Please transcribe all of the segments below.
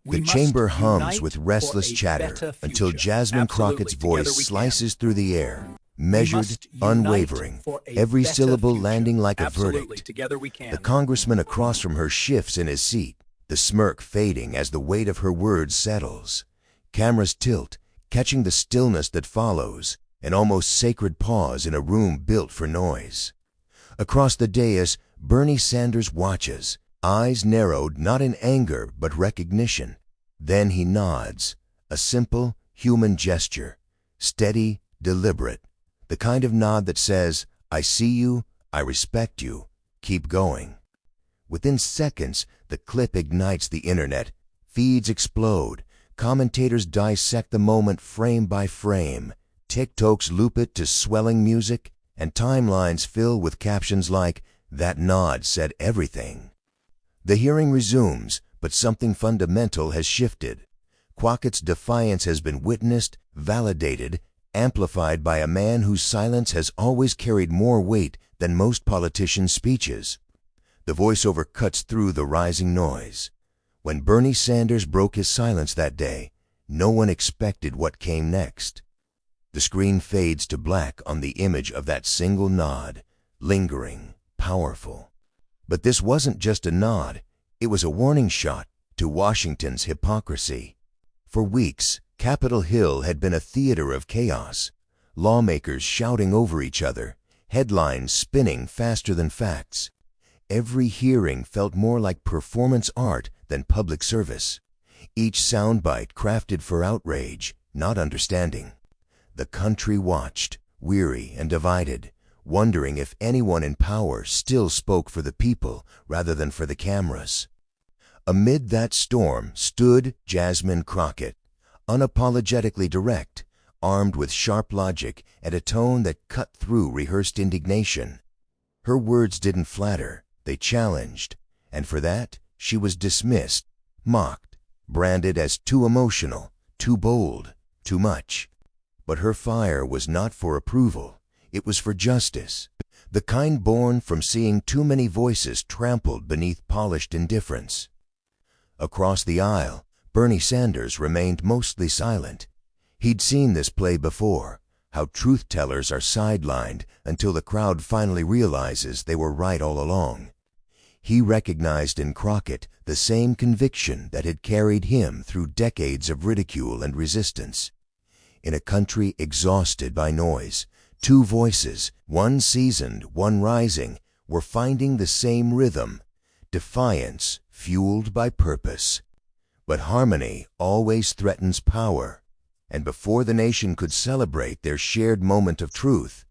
The chamber hums with restless chatter until Jasmine Crockett's voice slices through the air, measured, unwavering, every syllable landing like a verdict. The congressman across from her shifts in his seat, the smirk fading as the weight of her words settles. Cameras tilt, catching the stillness that follows, an almost sacred pause in a room built for noise. Across the dais, Bernie Sanders watches, eyes narrowed not in anger but recognition. Then he nods, a simple, human gesture, steady, deliberate, the kind of nod that says, "I see you, I respect you, keep going." Within seconds, the clip ignites the internet, feeds explode, commentators dissect the moment frame by frame, TikToks loop it to swelling music, and timelines fill with captions like, "That nod said everything." The hearing resumes, but something fundamental has shifted. Crockett's defiance has been witnessed, validated, amplified by a man whose silence has always carried more weight than most politicians' speeches. The voiceover cuts through the rising noise. When Bernie Sanders broke his silence that day, no one expected what came next. The screen fades to black on the image of that single nod, lingering, powerful. But this wasn't just a nod. It was a warning shot to Washington's hypocrisy. For weeks, Capitol Hill had been a theater of chaos, lawmakers shouting over each other, headlines spinning faster than facts. Every hearing felt more like performance art than public service, each soundbite crafted for outrage, not understanding. The country watched, weary and divided, wondering if anyone in power still spoke for the people rather than for the cameras. Amid that storm stood Jasmine Crockett, unapologetically direct, armed with sharp logic and a tone that cut through rehearsed indignation. Her words didn't flatter, they challenged, and for that she was dismissed, mocked, branded as too emotional, too bold, too much. But her fire was not for approval, it was for justice, the kind born from seeing too many voices trampled beneath polished indifference. Across the aisle, Bernie Sanders remained mostly silent. He'd seen this play before, how truth-tellers are sidelined until the crowd finally realizes they were right all along. He recognized in Crockett the same conviction that had carried him through decades of ridicule and resistance. In a country exhausted by noise, two voices, one seasoned, one rising, were finding the same rhythm, defiance fueled by purpose. But harmony always threatens power, and before the nation could celebrate their shared moment of truth,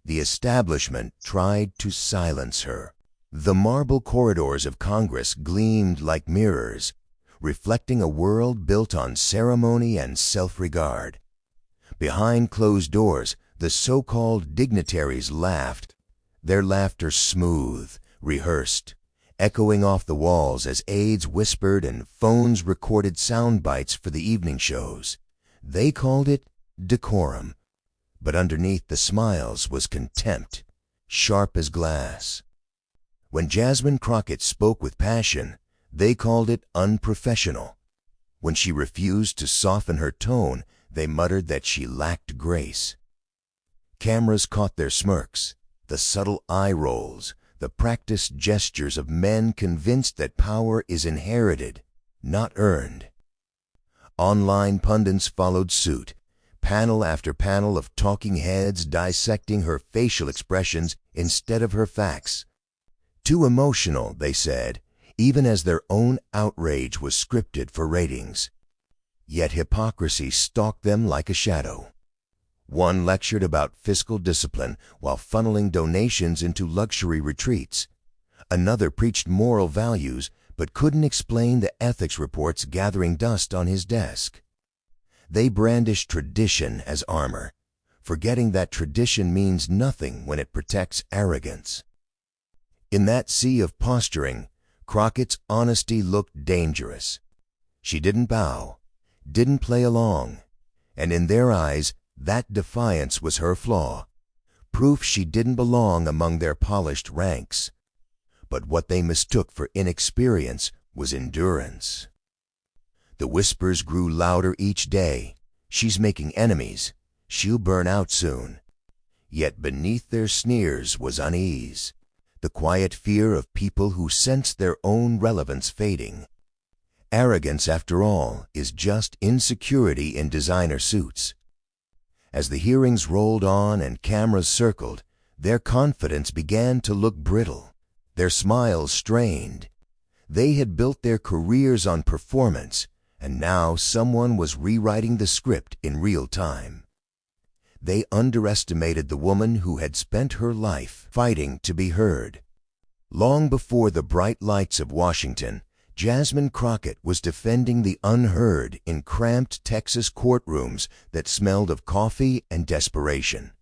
the establishment tried to silence her. The marble corridors of Congress gleamed like mirrors, reflecting a world built on ceremony and self-regard. Behind closed doors, the so-called dignitaries laughed, their laughter smooth, rehearsed, echoing off the walls as aides whispered and phones recorded sound bites for the evening shows. They called it decorum, but underneath the smiles was contempt, sharp as glass. When Jasmine Crockett spoke with passion, they called it unprofessional. When she refused to soften her tone, they muttered that she lacked grace. Cameras caught their smirks, the subtle eye rolls, the practiced gestures of men convinced that power is inherited, not earned. Online pundits followed suit, panel after panel of talking heads dissecting her facial expressions instead of her facts. Too emotional, they said, even as their own outrage was scripted for ratings. Yet hypocrisy stalked them like a shadow. One lectured about fiscal discipline while funneling donations into luxury retreats. Another preached moral values but couldn't explain the ethics reports gathering dust on his desk. They brandished tradition as armor, forgetting that tradition means nothing when it protects arrogance. In that sea of posturing, Crockett's honesty looked dangerous. She didn't bow, didn't play along, and in their eyes, that defiance was her flaw, proof she didn't belong among their polished ranks. But what they mistook for inexperience was endurance. The whispers grew louder each day. She's making enemies. She'll burn out soon. Yet beneath their sneers was unease, the quiet fear of people who sense their own relevance fading. Arrogance, after all, is just insecurity in designer suits. As the hearings rolled on and cameras circled, their confidence began to look brittle, their smiles strained. They had built their careers on performance, and now someone was rewriting the script in real time. They underestimated the woman who had spent her life fighting to be heard. Long before the bright lights of Washington, Jasmine Crockett was defending the unheard in cramped Texas courtrooms that smelled of coffee and desperation.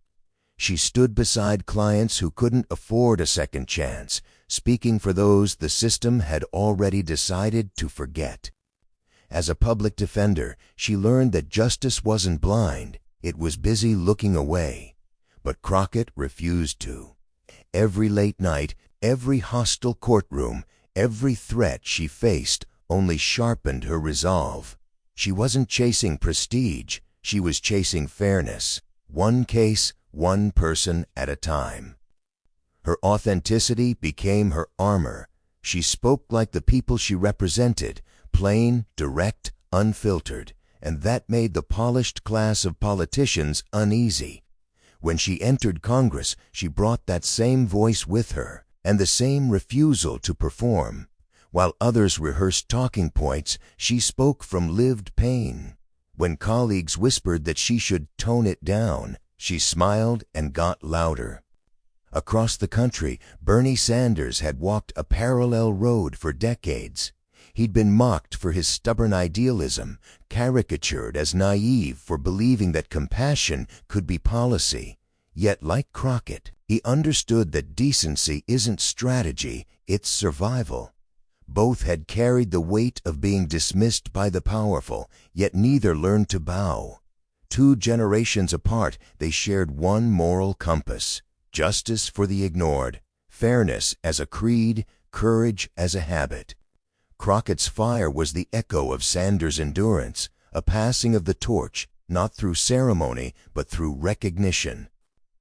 She stood beside clients who couldn't afford a second chance, speaking for those the system had already decided to forget. As a public defender, she learned that justice wasn't blind, it was busy looking away. But Crockett refused to. Every late night, every hostile courtroom, every threat she faced only sharpened her resolve. She wasn't chasing prestige, she was chasing fairness, one case, one person at a time. Her authenticity became her armor. She spoke like the people she represented, plain, direct, unfiltered, and that made the polished class of politicians uneasy. When she entered Congress, she brought that same voice with her, and the same refusal to perform. While others rehearsed talking points, she spoke from lived pain. When colleagues whispered that she should tone it down, she smiled and got louder. Across the country, Bernie Sanders had walked a parallel road for decades. He'd been mocked for his stubborn idealism, caricatured as naive for believing that compassion could be policy. Yet, like Crockett, he understood that decency isn't strategy, it's survival. Both had carried the weight of being dismissed by the powerful, yet neither learned to bow. 2 generations apart, they shared one moral compass: justice for the ignored, fairness as a creed, courage as a habit. Crockett's fire was the echo of Sanders' endurance, a passing of the torch, not through ceremony, but through recognition.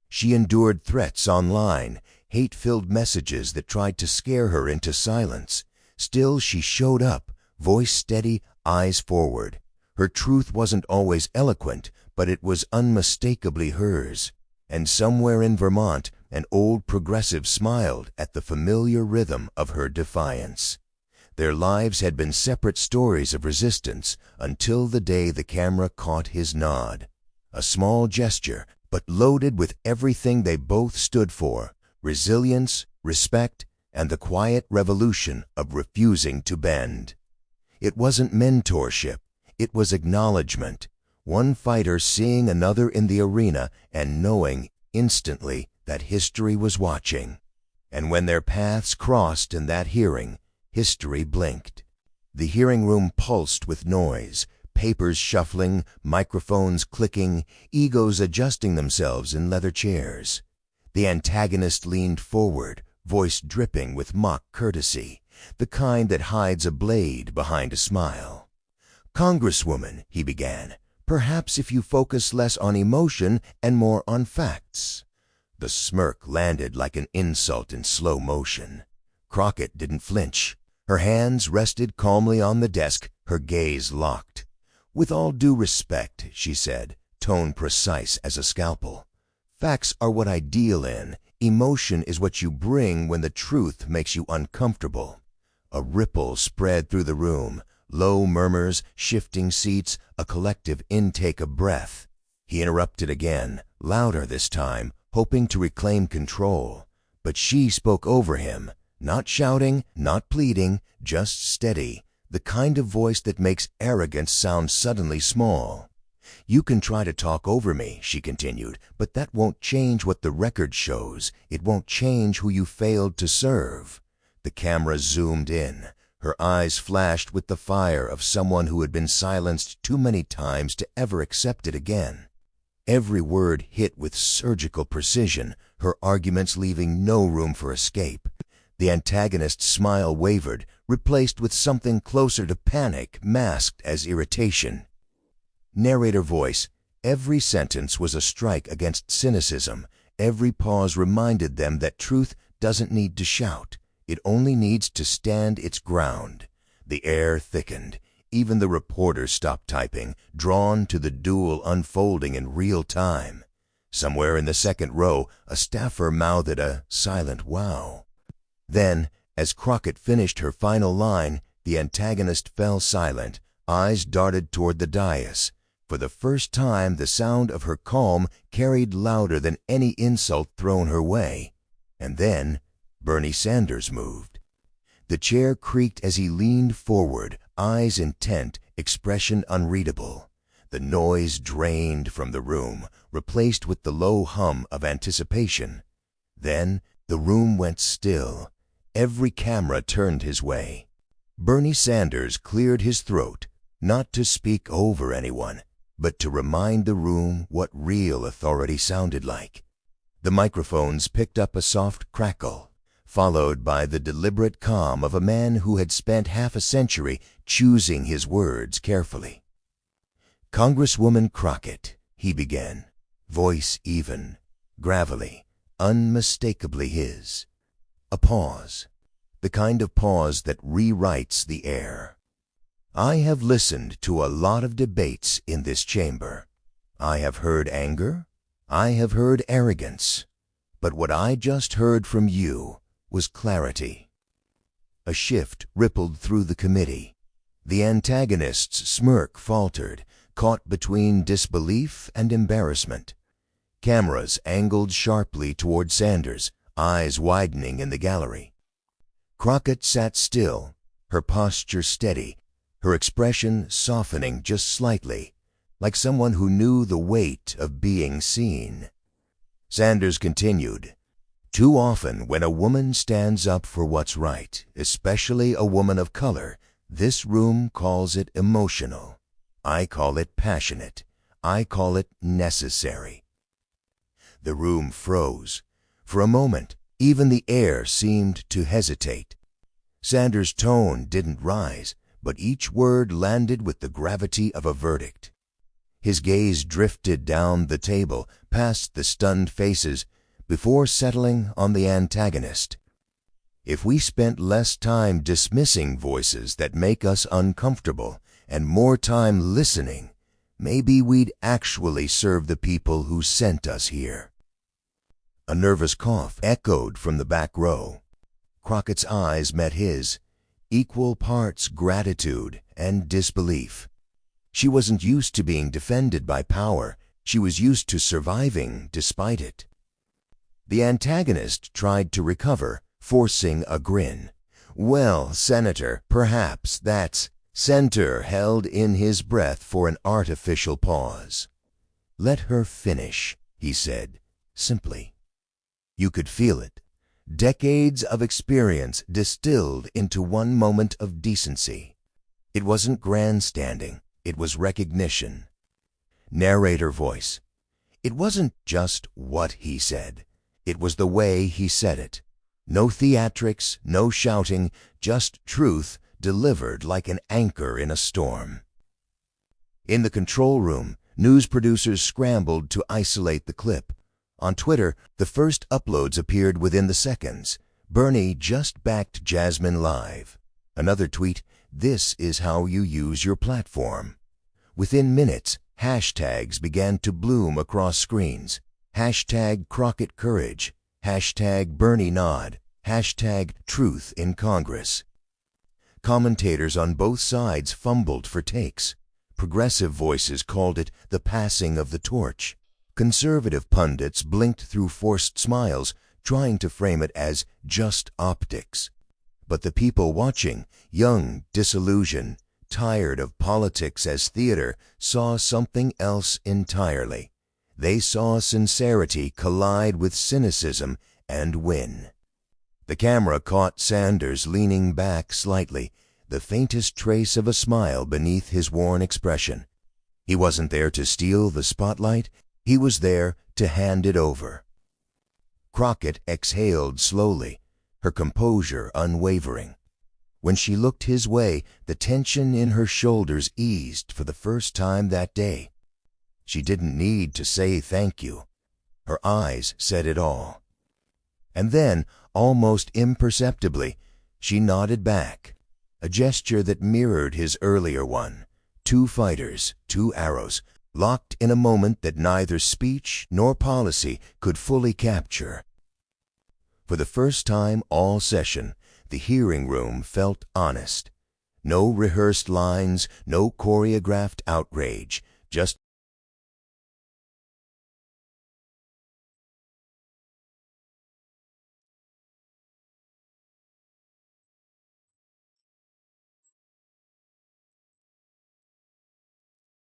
She endured threats online, hate-filled messages that tried to scare her into silence. Still, she showed up, voice steady, eyes forward. Her truth wasn't always eloquent, but it was unmistakably hers. And somewhere in Vermont, an old progressive smiled at the familiar rhythm of her defiance. Their lives had been separate stories of resistance until the day the camera caught his nod. A small gesture, but loaded with everything they both stood for: resilience, respect, and the quiet revolution of refusing to bend. It wasn't mentorship, it was acknowledgement. One fighter seeing another in the arena and knowing instantly that history was watching. And when their paths crossed in that hearing, history blinked. The hearing room pulsed with noise, papers shuffling, microphones clicking, egos adjusting themselves in leather chairs. The antagonist leaned forward, voice dripping with mock courtesy, the kind that hides a blade behind a smile. "Congresswoman," he began, "perhaps if you focus less on emotion and more on facts." The smirk landed like an insult in slow motion. Crockett didn't flinch. Her hands rested calmly on the desk, her gaze locked. "With all due respect," she said, tone precise as a scalpel, "facts are what I deal in. Emotion is what you bring when the truth makes you uncomfortable." A ripple spread through the room, low murmurs, shifting seats, a collective intake of breath. He interrupted again, louder this time, hoping to reclaim control. But she spoke over him. Not shouting, not pleading, just steady, the kind of voice that makes arrogance sound suddenly small. "You can try to talk over me," she continued, "but that won't change what the record shows. It won't change who you failed to serve." The camera zoomed in. Her eyes flashed with the fire of someone who had been silenced too many times to ever accept it again. Every word hit with surgical precision, her arguments leaving no room for escape. The antagonist's smile wavered, replaced with something closer to panic, masked as irritation. Narrator voice. Every sentence was a strike against cynicism. Every pause reminded them that truth doesn't need to shout. It only needs to stand its ground. The air thickened. Even the reporters stopped typing, drawn to the duel unfolding in real time. Somewhere in the second row, a staffer mouthed a silent wow. Then, as Crockett finished her final line, the antagonist fell silent, eyes darted toward the dais. For the first time, the sound of her calm carried louder than any insult thrown her way. And then, Bernie Sanders moved. The chair creaked as he leaned forward, eyes intent, expression unreadable. The noise drained from the room, replaced with the low hum of anticipation. Then, the room went still. Every camera turned his way. Bernie Sanders cleared his throat, not to speak over anyone, but to remind the room what real authority sounded like. The microphones picked up a soft crackle, followed by the deliberate calm of a man who had spent half a century choosing his words carefully. "Congresswoman Crockett," he began, voice even, gravelly, unmistakably his. A pause, the kind of pause that rewrites the air. "I have listened to a lot of debates in this chamber. I have heard anger. I have heard arrogance. But what I just heard from you was clarity." A shift rippled through the committee. The antagonist's smirk faltered, caught between disbelief and embarrassment. Cameras angled sharply toward Sanders, eyes widening in the gallery. Crockett sat still, her posture steady, her expression softening just slightly, like someone who knew the weight of being seen. Sanders continued, "Too often when a woman stands up for what's right, especially a woman of color, this room calls it emotional. I call it passionate. I call it necessary." The room froze. For a moment, even the air seemed to hesitate. Sanders' tone didn't rise, but each word landed with the gravity of a verdict. His gaze drifted down the table, past the stunned faces, before settling on the antagonist. "If we spent less time dismissing voices that make us uncomfortable and more time listening, maybe we'd actually serve the people who sent us here." A nervous cough echoed from the back row. Crockett's eyes met his, equal parts gratitude and disbelief. She wasn't used to being defended by power. She was used to surviving despite it. The antagonist tried to recover, forcing a grin. "Well, Senator, perhaps that's—" Center held in his breath for an artificial pause. "Let her finish," he said, simply. You could feel it. Decades of experience distilled into one moment of decency. It wasn't grandstanding. It was recognition. Narrator voice. It wasn't just what he said. It was the way he said it. No theatrics, no shouting, just truth delivered like an anchor in a storm. In the control room, news producers scrambled to isolate the clip. On Twitter, the first uploads appeared within the seconds. Bernie just backed Jasmine live. Another tweet, "This is how you use your platform." Within minutes, hashtags began to bloom across screens. Hashtag Crockett Courage. Hashtag Bernie Nod. Hashtag Truth in Congress. Commentators on both sides fumbled for takes. Progressive voices called it the passing of the torch. Conservative pundits blinked through forced smiles, trying to frame it as just optics. But the people watching, young, disillusioned, tired of politics as theater, saw something else entirely. They saw sincerity collide with cynicism and win. The camera caught Sanders leaning back slightly, the faintest trace of a smile beneath his worn expression. He wasn't there to steal the spotlight. He was there to hand it over. Crockett exhaled slowly. her composure unwavering. When she looked his way, the tension in her shoulders eased for the first time that day. She didn't need to say thank you. Her eyes said it all. And then, almost imperceptibly, she nodded back, a gesture that mirrored his earlier one. Two fighters, two arrows, locked in a moment that neither speech nor policy could fully capture. For the first time all session, the hearing room felt honest. No rehearsed lines, no choreographed outrage, just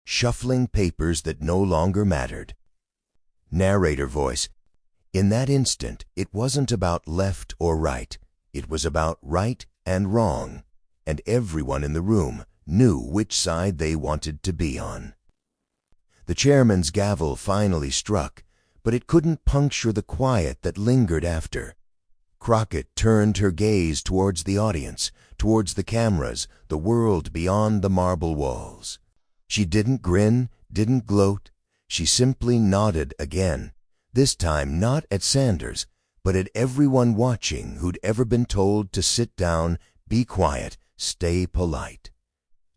shuffling papers that no longer mattered. Narrator voice. In that instant, it wasn't about left or right. It was about right and wrong, and everyone in the room knew which side they wanted to be on. The chairman's gavel finally struck, but it couldn't puncture the quiet that lingered after. Crockett turned her gaze towards the audience, towards the cameras, the world beyond the marble walls. She didn't grin, didn't gloat. She simply nodded again, this time not at Sanders, but at everyone watching who'd ever been told to sit down, be quiet, stay polite.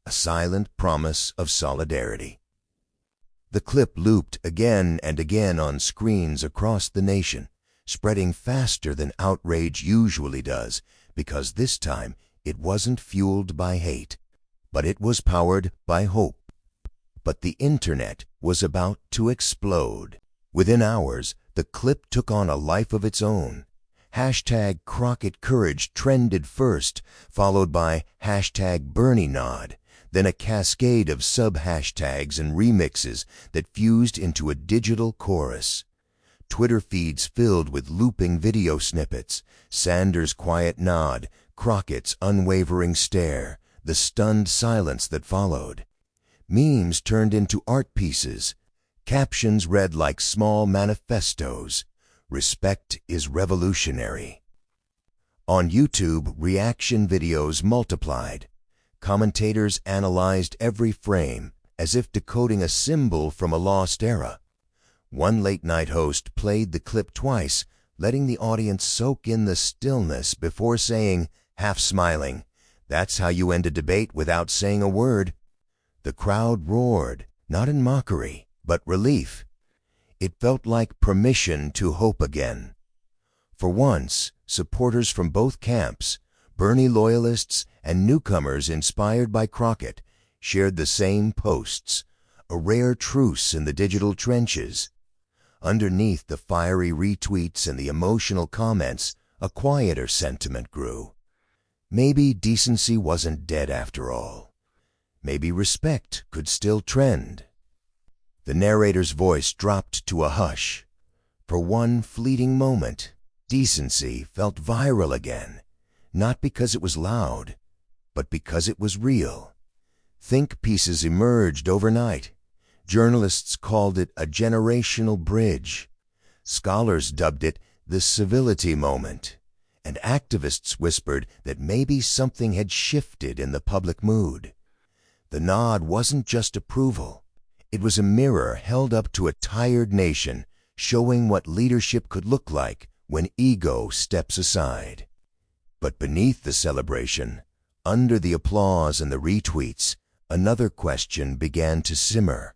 A silent promise of solidarity. The clip looped again and again on screens across the nation, spreading faster than outrage usually does, because this time it wasn't fueled by hate, but it was powered by hope. But the internet was about to explode. Within hours, the clip took on a life of its own. Hashtag Crockett Courage trended first, followed by hashtag Bernie Nod, then a cascade of sub-hashtags and remixes that fused into a digital chorus. Twitter feeds filled with looping video snippets, Sanders' quiet nod, Crockett's unwavering stare, the stunned silence that followed. Memes turned into art pieces. Captions read like small manifestos. Respect is revolutionary. On YouTube, reaction videos multiplied. Commentators analyzed every frame as if decoding a symbol from a lost era. One late-night host played the clip twice, letting the audience soak in the stillness before saying, half smiling, "That's how you end a debate without saying a word." The crowd roared, not in mockery, but relief. It felt like permission to hope again. For once, supporters from both camps, Bernie loyalists and newcomers inspired by Crockett, shared the same posts, a rare truce in the digital trenches. Underneath the fiery retweets and the emotional comments, a quieter sentiment grew. Maybe decency wasn't dead after all. Maybe respect could still trend. The narrator's voice dropped to a hush. For one fleeting moment, decency felt viral again, not because it was loud, but because it was real. Think pieces emerged overnight. Journalists called it a generational bridge. Scholars dubbed it the civility moment. And activists whispered that maybe something had shifted in the public mood. The nod wasn't just approval. It was a mirror held up to a tired nation, showing what leadership could look like when ego steps aside. But beneath the celebration, under the applause and the retweets, another question began to simmer.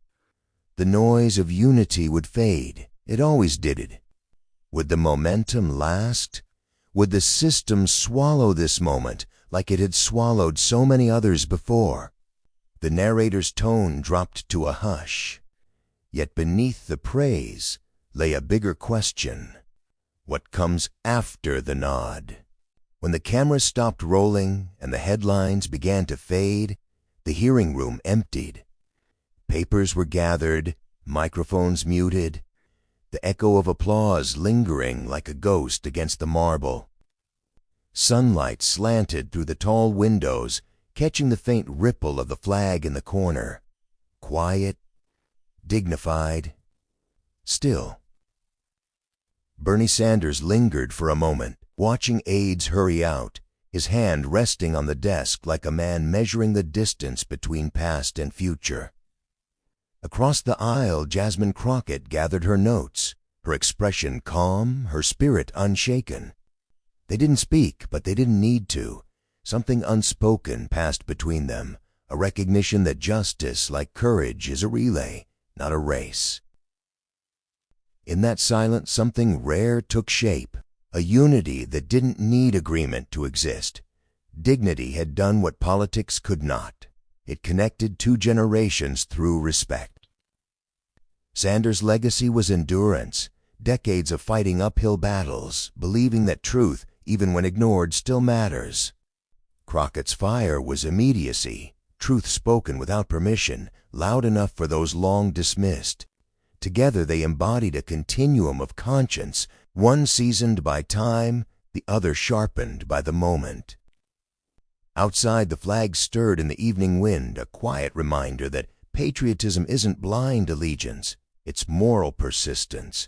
The noise of unity would fade. It always did it. Would the momentum last? Would the system swallow this moment like it had swallowed so many others before? The narrator's tone dropped to a hush. Yet beneath the praise lay a bigger question. What comes after the nod? When the camera stopped rolling and the headlines began to fade, the hearing room emptied. Papers were gathered, microphones muted, the echo of applause lingering like a ghost against the marble. Sunlight slanted through the tall windows, catching the faint ripple of the flag in the corner. Quiet, dignified, still. Bernie Sanders lingered for a moment, watching aides hurry out, his hand resting on the desk like a man measuring the distance between past and future. Across the aisle, Jasmine Crockett gathered her notes, her expression calm, her spirit unshaken. They didn't speak, but they didn't need to. Something unspoken passed between them, a recognition that justice, like courage, is a relay, not a race. In that silence, something rare took shape, a unity that didn't need agreement to exist. Dignity had done what politics could not. It connected two generations through respect. Sanders' legacy was endurance, decades of fighting uphill battles, believing that truth, even when ignored, still matters. Crockett's fire was immediacy, truth spoken without permission, loud enough for those long dismissed. Together they embodied a continuum of conscience, one seasoned by time, the other sharpened by the moment. Outside, the flag stirred in the evening wind, a quiet reminder that patriotism isn't blind allegiance, it's moral persistence.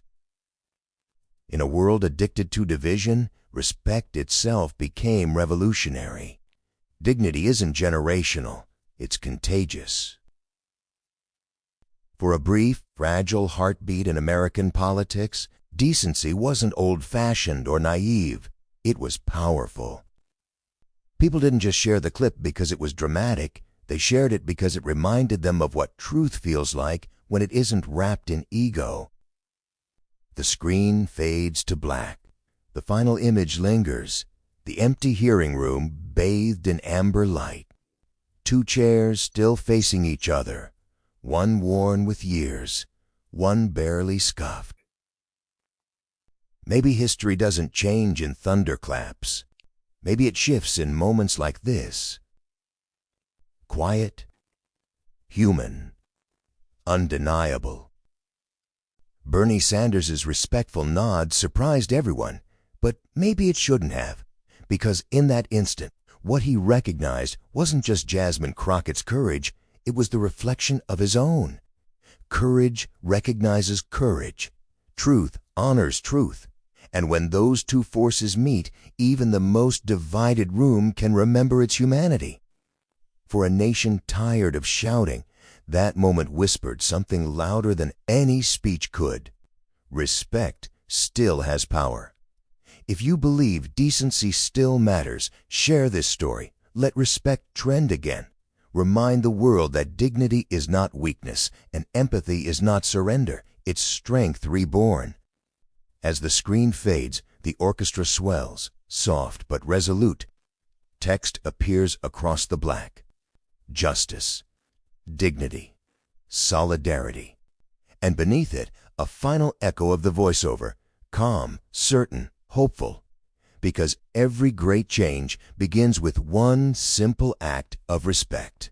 In a world addicted to division, respect itself became revolutionary. Dignity isn't generational, it's contagious. For a brief, fragile heartbeat in American politics, decency wasn't old-fashioned or naive, it was powerful. People didn't just share the clip because it was dramatic, they shared it because it reminded them of what truth feels like when it isn't wrapped in ego. The screen fades to black. The final image lingers, the empty hearing room bathed in amber light. Two chairs still facing each other, one worn with years, one barely scuffed. Maybe history doesn't change in thunderclaps. Maybe it shifts in moments like this. Quiet, human, undeniable. Bernie Sanders' respectful nod surprised everyone, but maybe it shouldn't have, because in that instant, what he recognized wasn't just Jasmine Crockett's courage, it was the reflection of his own. Courage recognizes courage. Truth honors truth. And when those two forces meet, even the most divided room can remember its humanity. For a nation tired of shouting, that moment whispered something louder than any speech could. Respect still has power. If you believe decency still matters, share this story. Let respect trend again. Remind the world that dignity is not weakness, and empathy is not surrender. It's strength reborn. As the screen fades, the orchestra swells, soft but resolute. Text appears across the black. Justice, dignity, solidarity. And beneath it, a final echo of the voiceover, calm, certain, hopeful. Because every great change begins with one simple act of respect.